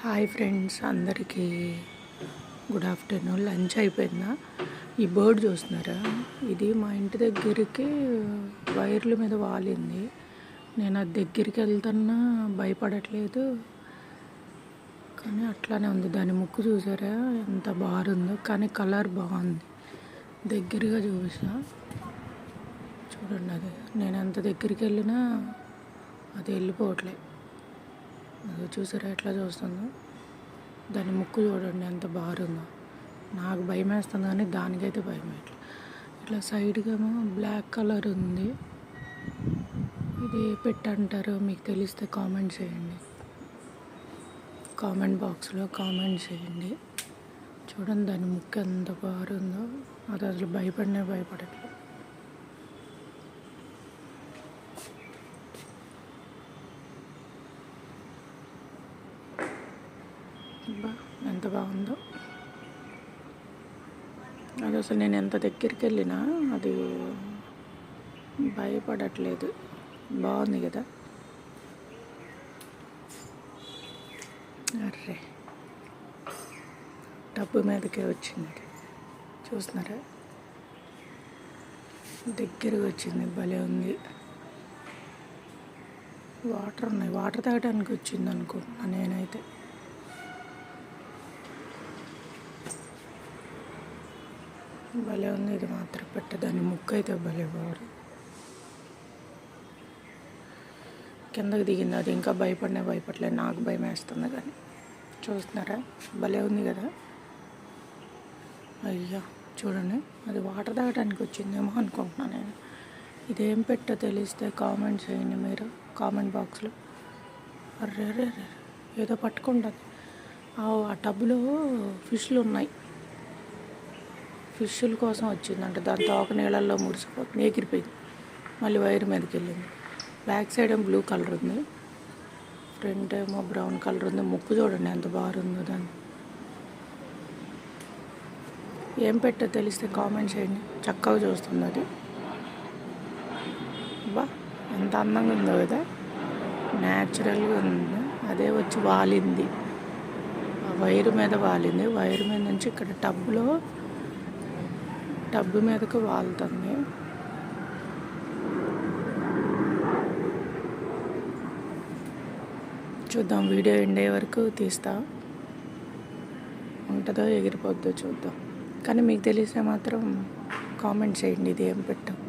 Hi friends, అందరికీ good afternoon. Lunch అయిపోయిందా? ఈ బర్డ్ చూస్తున్నారా? ఇది మా ఇంటి దగ్గరికి వైర్ల మీద వాలింది. నేను అది దగ్గరికి వెళ్తున్నా భయపడట్లేదు, కానీ అట్లానే ఉంది. దాని ముక్కు చూసారా ఎంత బాగుందో, కానీ కలర్ బాగుంది. దగ్గరగా చూసా చూడండి, అది నేను ఎంత దగ్గరికి వెళ్ళినా అది వెళ్ళిపోవట్లేదు. అది చూసారా ఎట్లా చూస్తుందో? దాని ముక్కు చూడండి ఎంత బాగుందో. నాకు భయం వేస్తుంది, కానీ దానికైతే భయం వేయట్లేదు. ఇట్లా సైడ్గా బ్లాక్ కలర్ ఉంది. ఇది పెట్టంటారు, మీకు తెలిస్తే కామెంట్ చేయండి. కామెంట్ బాక్స్లో కామెంట్ చేయండి. చూడండి దాని ముక్కు ఎంత బాగుందో. అది అసలు భయపడట్లేదు. ఎంత బాగుందో. అది అసలు నేను ఎంత దగ్గరికి వెళ్ళినా అది భయపడట్లేదు. బాగుంది కదా? అర్రే, టబ్బు మీదకే వచ్చింది. చూస్తున్నారా? దగ్గరగా వచ్చింది. భలే ఉంది. వాటర్ ఉన్నాయి, వాటర్ తాగడానికి వచ్చింది అనుకుంటున్నా నేనైతే. భలే ఉంది. ఇది మాత్రం దాని ముక్కు అయితే భలే బాగుంది. కిందకి దిగింది. అది ఇంకా భయపడలేదు. నాకు భయం వేస్తుంది, కానీ చూస్తున్నారా భలే ఉంది కదా? అయ్యా చూడండి, అది వాటర్ తాగడానికి వచ్చిందేమో అనుకుంటున్నాను నేను. ఇదేం పెట్టో తెలిస్తే కామెంట్ చేయండి మీరు కామెంట్ బాక్స్లో. అర్రే ఏదో పట్టుకుంటుంది. ఆ టబ్లో ఫిష్లు ఉన్నాయి. ఫిష్ల కోసం వచ్చిందంట. దాని తోక నీళ్ళల్లో ముడిసిపోతుంది, ఎగిరిపోయింది. మళ్ళీ వైర్ మీదకి వెళ్ళింది. బ్యాక్ సైడ్ ఏమో బ్లూ కలర్ ఉంది, ఫ్రంట్ ఏమో బ్రౌన్ కలర్ ఉంది. ముక్కు చూడండి ఎంత బాగుందో దాన్ని. ఏం పెట్టో తెలిస్తే కామెంట్ చేయండి. చక్కగా చూస్తుంది అది. బా ఎంత అందంగా ఉందో కదా, న్యాచురల్గా ఉంది. అదే వచ్చి వాలింది, ఆ వైర్ మీద వాలింది. వైర్ మీద నుంచి ఇక్కడ టబ్బు మీదకు వాలుతుంది. చూద్దాం, వీడియో ఎండే వరకు తీస్తా. ఉంటుందో ఎగిరిపోద్దో చూద్దాం. కానీ మీకు తెలిస్తే మాత్రం కామెంట్ చేయండి ఇది ఏం పెట్టాం.